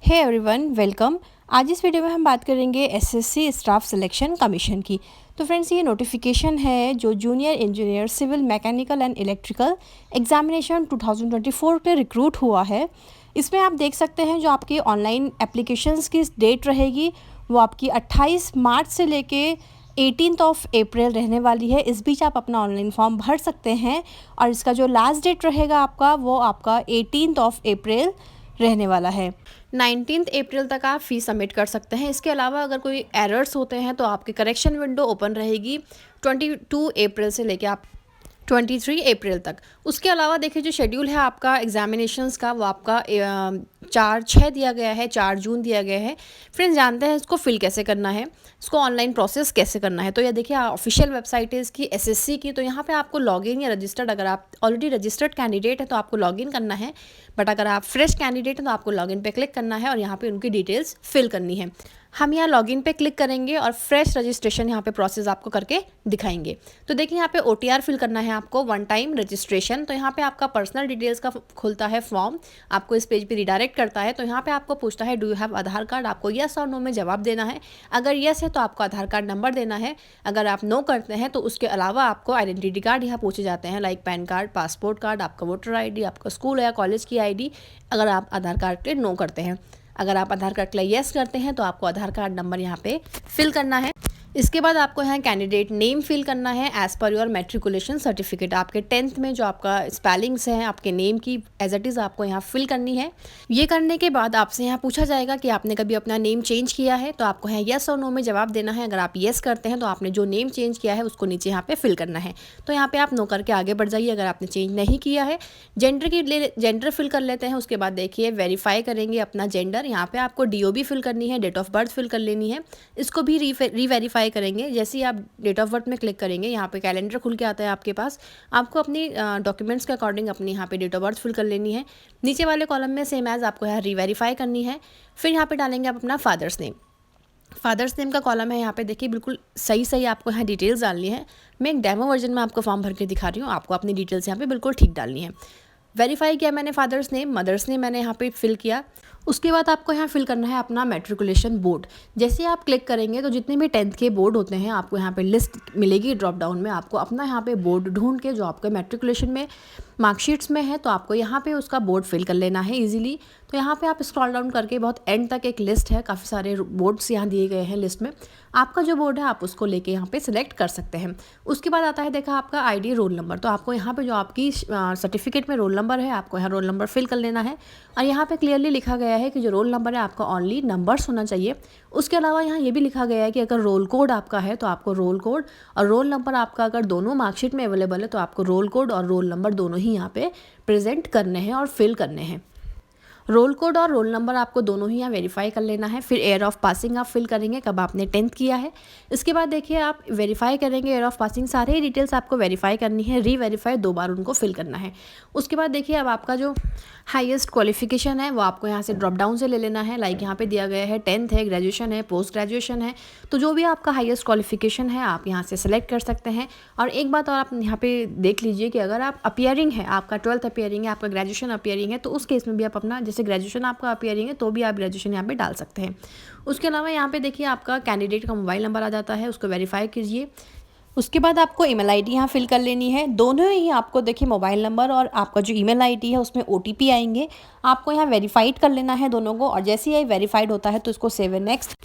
Hey everyone, welcome. आज इस video में हम बात करेंगे एसएससी स्टाफ सिलेक्शन कमीशन की। तो फ्रेंड्स, ये नोटिफिकेशन है जो junior engineer civil mechanical and electrical examination 2024 के रिक्रूट हुआ है। इसमें आप देख सकते हैं जो आपकी ऑनलाइन एप्लीकेशंस की डेट रहेगी वो आपकी 28 मार्च से लेके 18 अप्रैल रहने वाली है। इस बीच आप अपना ऑनलाइन फॉर्म भर सकते हैं और इसका जो लास्ट डेट रहेगा आपका वो आपका 18 अप्रैल रहने वाला है। 19 अप्रैल तक आप फ़ीस सबमिट कर सकते हैं। इसके अलावा अगर कोई एरर्स होते हैं तो आपकी करेक्शन विंडो ओपन रहेगी 22 अप्रैल से लेके आप 23 अप्रैल तक। उसके अलावा देखिए जो शेड्यूल है आपका एग्जामिनेशंस का वो आपका 4/6 दिया गया है, 4 जून दिया गया है। फ्रेंड्स, जानते हैं इसको फिल कैसे करना है, इसको ऑनलाइन प्रोसेस कैसे करना है। तो ये देखिए ऑफिशियल वेबसाइट है इसकी एसएससी की। तो यहाँ पे आपको लॉगिन या रजिस्टर्ड, अगर आप ऑलरेडी रजिस्टर्ड कैंडिडेट है तो आपको लॉगिन करना है, बट अगर आप फ्रेश कैंडिडेट हैं तो आपको लॉगिन पे क्लिक करना है और यहाँ पे उनकी डिटेल्स फिल करनी है। हम यहाँ लॉगिन पे क्लिक करेंगे और फ्रेश रजिस्ट्रेशन यहाँ पे प्रोसेस आपको करके दिखाएंगे। तो देखिए यहाँ पे ओटीआर फिल करना है आपको, वन टाइम रजिस्ट्रेशन। तो यहाँ पे आपका पर्सनल डिटेल्स का खुलता है फॉर्म, आपको इस पेज पे रिडायरेक्ट करता है। तो यहाँ पे आपको पूछता है do you have Aadhaar card, आपको यस और नो में जवाब देना है। अगर यस है तो आपको आधार कार्ड नंबर देना है, अगर आप नो करते हैं तो उसके अलावा आपको आइडेंटिटी कार्ड यहाँ पूछे जाते हैं, like pan card, passport card, आपका वोटर ID, आपका स्कूल या कॉलेज की ID, अगर आप आधार कार्ड के नो करते हैं। अगर आप आधार कार्ड के लिए येस करते हैं तो आपको आधार कार्ड नंबर यहाँ पे फिल करना है। इसके बाद आपको यहाँ कैंडिडेट नेम फिल करना है as per your matriculation certificate. आपके 10th में जो आपका स्पेलिंग्स हैं आपके नेम की एज इट इज़ आपको यहाँ फिल करनी है। ये करने के बाद आपसे यहाँ पूछा जाएगा कि आपने कभी अपना नेम चेंज किया है, तो आपको यहाँ येस और नो में जवाब देना है। अगर आप येस करते हैं तो आपने जो नेम चेंज किया है उसको नीचे यहाँ पे फिल करना है। तो यहाँ पे आप नो करके आगे बढ़ जाइए अगर आपने चेंज नहीं किया है। जेंडर फिल कर लेते हैं। उसके बाद देखिए वेरीफाई करेंगे अपना जेंडर। यहाँ पे आपको DOB फिल करनी है, डेट ऑफ बर्थ फिल कर लेनी है, इसको भी रीवेरीफाई करेंगे। जैसे ही आप डेट ऑफ बर्थ में क्लिक करेंगे यहाँ पे कैलेंडर खुल के आता है आपके पास। आपको अपनी डॉक्यूमेंट्स के अकॉर्डिंग अपनी यहाँ पे डेट ऑफ बर्थ फिल कर लेनी है। नीचे वाले कॉलम में सेम एज आपको यहाँ रीवेरीफाई करनी है। फिर यहाँ पे डालेंगे आप अपना फादर्स नेम का कॉलम है। यहाँ पे देखिए बिल्कुल सही आपको यहाँ डिटेल्स डालनी है। मैं एक डेमो वर्जन में आपको फॉर्म भर के दिखा रही हूँ, आपको अपनी डिटेल्स यहाँ पे बिल्कुल ठीक डालनी है। वेरीफाई किया मैंने फादर्स नेम, मदर्स नेम मैंने यहाँ पे फिल किया। उसके बाद आपको यहाँ फिल करना है अपना मैट्रिकुलेशन बोर्ड। जैसे आप क्लिक करेंगे तो जितने भी 10th के बोर्ड होते हैं आपको यहाँ पे लिस्ट मिलेगी ड्रॉप डाउन में। आपको अपना यहाँ पे बोर्ड ढूंढ के जो आपके मैट्रिकुलेशन में मार्कशीट्स में है तो आपको यहाँ पे उसका बोर्ड फिल कर लेना है ईजिली। तो यहाँ पे आप स्क्रॉल डाउन करके बहुत एंड तक एक लिस्ट है, काफ़ी सारे बोर्ड्स यहाँ दिए गए हैं लिस्ट में। आपका जो बोर्ड है आप उसको लेके यहाँ पे सिलेक्ट कर सकते हैं। उसके बाद आता है देखा आपका ID रोल नंबर। तो आपको यहाँ पे जो आपकी सर्टिफिकेट में रोल नंबर है आपको यहाँ रोल नंबर फिल कर लेना है। और यहाँ पे क्लियरली लिखा गया है कि जो रोल नंबर है आपका ओनली नंबर्स होना चाहिए। उसके अलावा यहाँ ये भी लिखा गया है कि अगर रोल कोड आपका है तो आपको रोल कोड और रोल नंबर आपका अगर दोनों मार्कशीट में अवेलेबल है तो आपको रोल कोड और रोल नंबर दोनों ही यहाँ पे प्रेजेंट करने हैं और फिल करने हैं। रोल कोड और रोल नंबर आपको दोनों ही यहाँ वेरीफाई कर लेना है। फिर ईयर ऑफ पासिंग आप फिल करेंगे, कब आपने 10th किया है। इसके बाद देखिए आप वेरीफाई करेंगे ईयर ऑफ पासिंग, सारे ही डिटेल्स आपको वेरीफाई करनी है, रीवेरीफाई 2 बार उनको फिल करना है। उसके बाद देखिए अब आपका जो हाईएस्ट क्वालिफिकेशन है वो आपको यहाँ से ड्रॉप डाउन से ले लेना है। लाइक यहाँ पे दिया गया है 10th है, ग्रेजुएशन है, पोस्ट ग्रेजुएशन है। तो जो भी आपका हाईएस्ट क्वालिफिकेशन है आप यहाँ से सेलेक्ट कर सकते हैं। और एक बात और आप यहाँ पे देख लीजिए कि अगर आप अपीयरिंग है, आपका 12th अपीयरिंग है, आपका ग्रेजुएशन अपीयरिंग है, तो उस केस में भी आप अपना जैसे ग्रेजुएशन आपका अपीयरिंग है तो भी आप ग्रेजुएशन यहाँ पे डाल सकते हैं। उसके अलावा यहाँ पे देखिए आपका कैंडिडेट का मोबाइल नंबर आ जाता है, उसको वेरीफाई कीजिए। उसके बाद आपको ईमेल ID यहाँ फिल कर लेनी है। दोनों ही आपको देखिए मोबाइल नंबर और आपका जो ईमेल ID है उसमें OTP आएंगे, आपको यहाँ वेरीफाइड कर लेना है दोनों को। और जैसे ही वेरीफाइड होता है तो इसको सेव एंड नेक्स्ट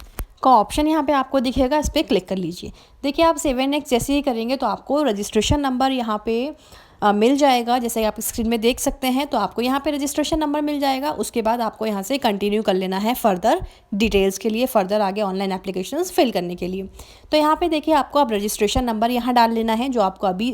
का ऑप्शन यहाँ पे आपको दिखेगा, इस पर क्लिक कर लीजिए। देखिए आप सेव एंड नेक्स्ट जैसे ही करेंगे तो आपको रजिस्ट्रेशन नंबर यहाँ पे मिल जाएगा। जैसे आप स्क्रीन में देख सकते हैं तो आपको यहाँ पे रजिस्ट्रेशन नंबर मिल जाएगा। उसके बाद आपको यहाँ से कंटिन्यू कर लेना है फर्दर डिटेल्स के लिए, फर्दर आगे ऑनलाइन एप्लीकेशंस फिल करने के लिए। तो यहाँ पे देखिए आपको अब रजिस्ट्रेशन नंबर यहाँ डाल लेना है जो आपको अभी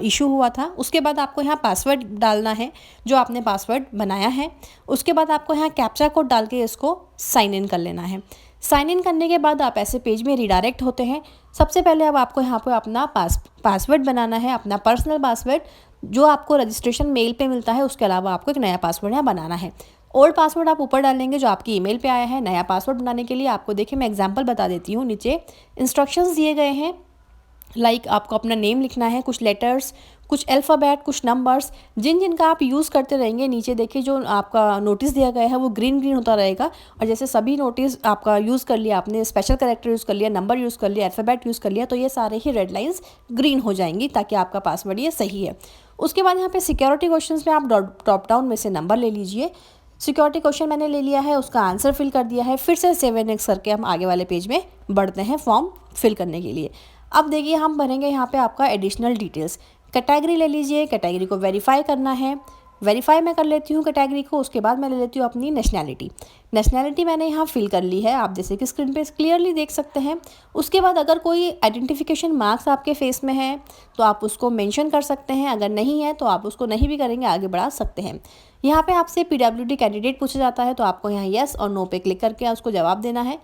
इशू हुआ था। उसके बाद आपको यहाँ पासवर्ड डालना है जो आपने पासवर्ड बनाया है। उसके बाद आपको यहाँ कैप्चा कोड डाल के इसको साइन इन कर लेना है। साइन इन करने के बाद आप ऐसे पेज में रिडायरेक्ट होते हैं। सबसे पहले अब आपको यहाँ पे अपना पासवर्ड बनाना है, अपना पर्सनल पासवर्ड जो आपको रजिस्ट्रेशन मेल पे मिलता है। उसके अलावा आपको एक नया पासवर्ड यहाँ बनाना है। ओल्ड पासवर्ड आप ऊपर डालेंगे जो आपकी ईमेल पे आया है। नया पासवर्ड बनाने के लिए आपको देखिए मैं एग्जांपल बता देती हूँ। नीचे इंस्ट्रक्शंस दिए गए हैं लाइक आपको अपना नेम लिखना है, कुछ लेटर्स, कुछ अल्फ़ाबेट, कुछ नंबर्स, जिनका आप यूज़ करते रहेंगे। नीचे देखिए जो आपका नोटिस दिया गया है वो ग्रीन ग्रीन होता रहेगा, और जैसे सभी नोटिस आपका यूज़ कर लिया, आपने स्पेशल कैरेक्टर यूज़ कर लिया, नंबर यूज़ कर लिया, अल्फ़ाबेट यूज़ कर लिया, तो ये सारे ही रेड लाइन्स ग्रीन हो जाएंगी, ताकि आपका पासवर्ड ये सही है। उसके बाद यहाँ पे सिक्योरिटी क्वेश्चंस में आप ड्रॉप डाउन में से नंबर ले लीजिए। सिक्योरिटी क्वेश्चन मैंने ले लिया है, उसका आंसर फिल कर दिया है। फिर से सेव एंड नेक्स्ट करके हम आगे वाले पेज में बढ़ते हैं फॉर्म फिल करने के लिए। अब देखिए हम भरेंगे यहाँ पे आपका एडिशनल डिटेल्स। कैटेगरी ले लीजिए, कैटेगरी को वेरीफाई करना है। वेरीफाई मैं कर लेती हूँ कैटेगरी को। उसके बाद मैं ले लेती हूँ अपनी नेशनैलिटी। नेशनैलिटी मैंने यहाँ फिल कर ली है, आप जैसे कि स्क्रीन पे क्लियरली देख सकते हैं। उसके बाद अगर कोई आइडेंटिफिकेशन मार्क्स आपके फेस में है तो आप उसको मेंशन कर सकते हैं, अगर नहीं है तो आप उसको नहीं भी करेंगे, आगे बढ़ा सकते हैं। यहाँ पे आपसे PWD कैंडिडेट पूछा जाता है, तो आपको यहाँ येस और नो पे क्लिक करके उसको जवाब देना है।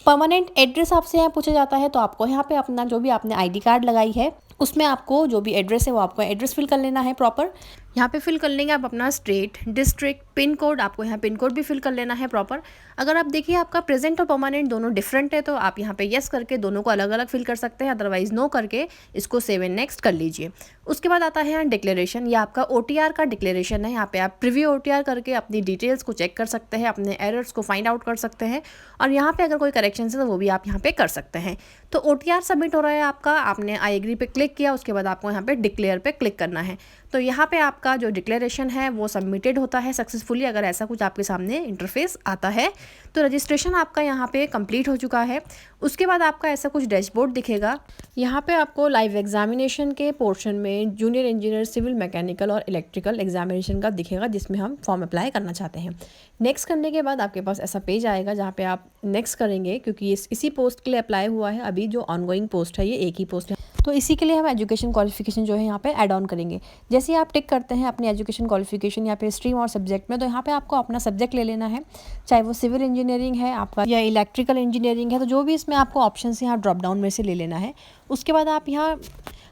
परमानेंट एड्रेस आपसे यहाँ पूछा जाता है, तो आपको यहाँ पे अपना जो भी आपने ID कार्ड लगाई है उसमें आपको जो भी एड्रेस है वो आपको एड्रेस फिल कर लेना है प्रॉपर। यहाँ पे फिल कर लेंगे आप अपना स्टेट, डिस्ट्रिक्ट, पिन कोड, आपको यहाँ पिन कोड भी फिल कर लेना है प्रॉपर। अगर आप देखिए आपका प्रेजेंट और परमानेंट दोनों डिफरेंट है, तो आप यहाँ पे येस करके दोनों को अलग अलग फिल कर सकते हैं, अदरवाइज नो करके इसको सेव एंड नेक्स्ट कर लीजिए। उसके बाद आता है यहाँ डिक्लेरेशन, या आपका OTR का डिक्लेरेशन है। यहाँ पे आप प्रीव्यू OTR करके अपनी डिटेल्स को चेक कर सकते हैं, अपने एरर्स को फाइंड आउट कर सकते हैं, और यहाँ पे अगर कोई करेक्शन है तो वो भी आप यहाँ पे कर सकते हैं। तो OTR सबमिट हो रहा है आपका, आपने आई एग्री पे क्लिक किया, उसके बाद आपको यहाँ पे डिक्लेयर पे क्लिक करना है। तो यहाँ पे आपका जो डिक्लेरेशन है वो सबमिटेड होता है सक्सेसफुली। अगर ऐसा कुछ आपके सामने इंटरफेस आता है तो रजिस्ट्रेशन आपका यहाँ पे कंप्लीट हो चुका है। उसके बाद आपका ऐसा कुछ डैशबोर्ड दिखेगा। यहाँ पे आपको लाइव एग्जामिनेशन के पोर्शन में जूनियर इंजीनियर सिविल मैकेनिकल और इलेक्ट्रिकल एग्जामिनेशन का दिखेगा, जिसमें हम फॉर्म अप्लाई करना चाहते हैं। नेक्स्ट करने के बाद आपके पास ऐसा पेज आएगा जहाँ पे आप नेक्स्ट करेंगे, क्योंकि इसी पोस्ट के लिए अप्लाई हुआ है। अभी जो ऑनगोइंग पोस्ट है ये एक ही पोस्ट है, तो इसी के लिए हम एजुकेशन क्वालिफिकेशन जो है यहाँ पे ऐड ऑन करेंगे। जैसे ही आप टिक करते हैं अपनी एजुकेशन क्वालिफिकेशन या फिर स्ट्रीम और सब्जेक्ट में, तो यहाँ पे आपको अपना सब्जेक्ट ले लेना है, चाहे वो सिविल इंजीनियरिंग है आपका या इलेक्ट्रिकल इंजीनियरिंग है, तो जो भी इसमें आपको ऑप्शन यहाँ ड्रॉप डाउन में से ले लेना है। उसके बाद आप यहाँ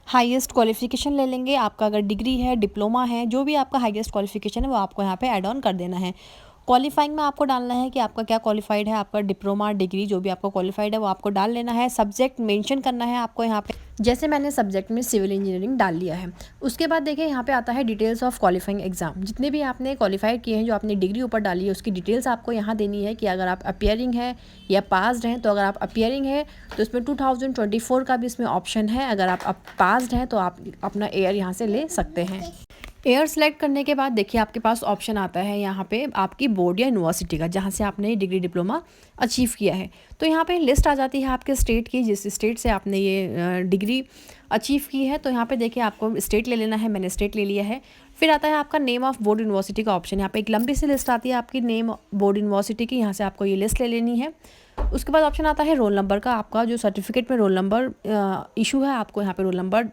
हाईएस्ट क्वालिफिकेशन ले लेंगे। आपका अगर डिग्री है, डिप्लोमा है, जो भी आपका हाईएस्ट क्वालिफिकेशन है वो आपको यहाँ पे ऐड ऑन कर देना है। क्वालिफाइंग में आपको डालना है कि आपका क्या क्वालिफाइड है, आपका डिप्लोमा, डिग्री, जो भी आपका क्वालिफाइड है वो आपको डाल लेना है। सब्जेक्ट मेंशन करना है आपको यहाँ पे, जैसे मैंने सब्जेक्ट में सिविल इंजीनियरिंग डाल लिया है। उसके बाद देखिए यहाँ पे आता है डिटेल्स ऑफ क्वालिफाइंग एग्जाम। जितने भी आपने क्वालिफाइड किए हैं, जो आपने डिग्री ऊपर डाली है, उसकी डिटेल्स आपको यहाँ देनी है कि अगर आप अपियरिंग है या पास्ड हैं। तो अगर आप अपियरिंग है तो इसमें 2024 का भी इसमें ऑप्शन है। अगर आप पास्ड हैं तो आप अपना ईयर यहाँ से ले सकते हैं। एयर सेलेक्ट करने के बाद देखिए आपके पास ऑप्शन आता है यहाँ पे आपकी बोर्ड या यूनिवर्सिटी का, जहाँ से आपने डिग्री डिप्लोमा अचीव किया है। तो यहाँ पे लिस्ट आ जाती है आपके स्टेट की, जिस स्टेट से आपने ये डिग्री अचीव की है। तो यहाँ पे देखिए आपको स्टेट ले लेना है, मैंने स्टेट ले लिया है। फिर आता है आपका नेम ऑफ बोर्ड यूनिवर्सिटी का ऑप्शन। यहाँ पे एक लंबी सी लिस्ट आती है आपकी नेम बोर्ड यूनिवर्सिटी की, यहाँ से आपको ये लिस्ट ले लेनी है। उसके बाद ऑप्शन आता है रोल नंबर का। आपका जो सर्टिफिकेट में रोल नंबर इशू है, आपको यहाँ पे रोल नंबर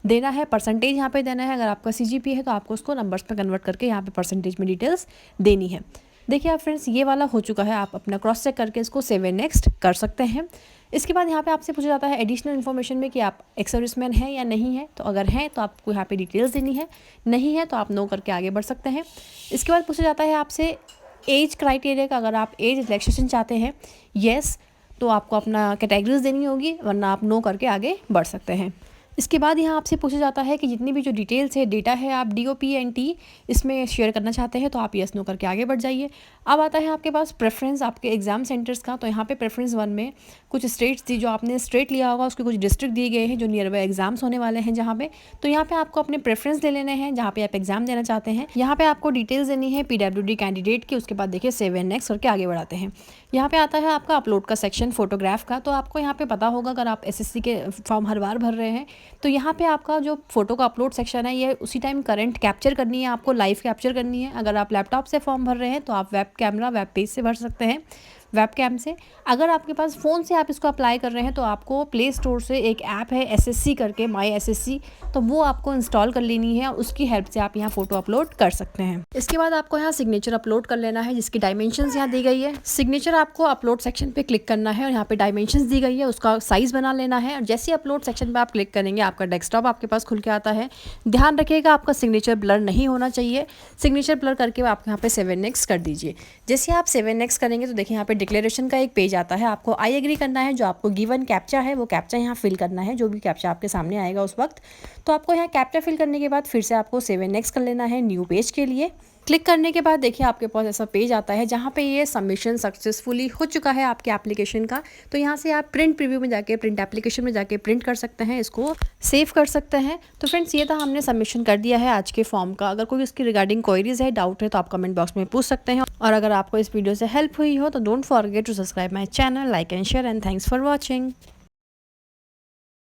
देना है। परसेंटेज यहाँ पे देना है। अगर आपका CGPA है तो आपको उसको नंबर्स में कन्वर्ट करके यहाँ पे परसेंटेज में डिटेल्स देनी है। देखिए आप फ्रेंड्स, ये वाला हो चुका है। आप अपना क्रॉस चेक करके इसको सेव एंड नेक्स्ट कर सकते हैं। इसके बाद यहाँ पे आपसे पूछा जाता है एडिशनल इन्फॉर्मेशन में कि आप एक्स सर्विसमैन हैं या नहीं है। तो अगर हैं तो आपको यहाँ पे डिटेल्स देनी है, नहीं है तो आप नो करके आगे बढ़ सकते हैं। इसके बाद पूछा जाता है आपसे एज क्राइटेरिया का। अगर आप एज रिलैक्सेशन चाहते हैं, येस, तो आपको अपना कैटेगरीज देनी होगी, वरना आप नो करके आगे बढ़ सकते हैं। इसके बाद यहाँ आपसे पूछा जाता है कि जितनी भी जो डिटेल्स है, डेटा है, आप DOPNT इसमें शेयर करना चाहते हैं, तो आप येस नो करके आगे बढ़ जाइए। अब आता है आपके पास प्रेफरेंस आपके एग्जाम सेंटर्स का। तो यहाँ पे प्रेफरेंस 1 में कुछ स्टेट्स थी, जो आपने स्टेट लिया होगा उसके कुछ डिस्ट्रिक्ट दिए गए हैं जो नियर बाय एग्जाम्स होने वाले हैं जहाँ पे। तो यहाँ पे आपको अपने प्रेफरेंस ले लेने हैं जहाँ पे आप एग्जाम देना चाहते हैं। यहाँ पे आपको डिटेल्स देनी है PWD कैंडिडेट की। उसके बाद देखिए सेव एंड नेक्स्ट करके आगे बढ़ाते हैं। यहाँ पे आता है आपका अपलोड का सेक्शन फोटोग्राफ का। तो आपको यहाँ पे पता होगा, अगर आप SSC के फॉर्म हर बार भर रहे हैं तो यहाँ पे आपका जो फोटो का अपलोड सेक्शन है, ये उसी टाइम करंट कैप्चर करनी है, आपको लाइव कैप्चर करनी है। अगर आप लैपटॉप से फॉर्म भर रहे हैं तो आप वेब कैमरा, वेब पेज से भर सकते हैं, वेब कैम से। अगर आपके पास फ़ोन से आप इसको अप्लाई कर रहे हैं तो आपको प्ले स्टोर से एक ऐप है SSC करके, माई SSC, तो वो आपको इंस्टॉल कर लेनी है और उसकी हेल्प से आप यहाँ फ़ोटो अपलोड कर सकते हैं। इसके बाद आपको यहाँ सिग्नेचर अपलोड कर लेना है, जिसकी डायमेंशंस यहाँ दी गई है। सिग्नेचर आपको अपलोड सेक्शन पे क्लिक करना है और यहाँ पे डायमेंशंस दी गई है, उसका साइज़ बना लेना है। और जैसे अपलोड सेक्शन पे आप क्लिक करेंगे, आपका डेस्कटॉप आपके पास खुल के आता है। ध्यान रखिएगा आपका सिग्नेचर ब्लर नहीं होना चाहिए। सिग्नेचर ब्लर करके आप यहाँ पे सेव एंड नेक्स्ट कर दीजिए। जैसे आप सेव एंड नेक्स्ट करेंगे तो देखिए यहाँ पे डिक्लेरेशन का एक पेज आता है, आपको आई एग्री करना है। जो आपको गिवन कैप्चा है वो कैप्चा यहाँ फिल करना है, जो भी कैप्चा आपके सामने आएगा उस वक्त। तो आपको यहाँ कैप्चा फिल करने के बाद फिर से आपको सेव एंड नेक्स्ट कर लेना है न्यू पेज के लिए। क्लिक करने के बाद देखिए आपके पास ऐसा पेज आता है जहाँ पे ये सबमिशन सक्सेसफुली हो चुका है आपके एप्लीकेशन का। तो यहाँ से आप प्रिंट प्रीव्यू में जाके, प्रिंट एप्लीकेशन में जाके प्रिंट कर सकते हैं, इसको सेव कर सकते हैं। तो फ्रेंड्स ये था, हमने सबमिशन कर दिया है आज के फॉर्म का। अगर कोई इसकी रिगार्डिंग क्वेरीज है, डाउट है, तो आप कमेंट बॉक्स में पूछ सकते हैं। और अगर आपको इस वीडियो से हेल्प हुई हो तो don't forget to subscribe my channel, like and share, and thanks for watching.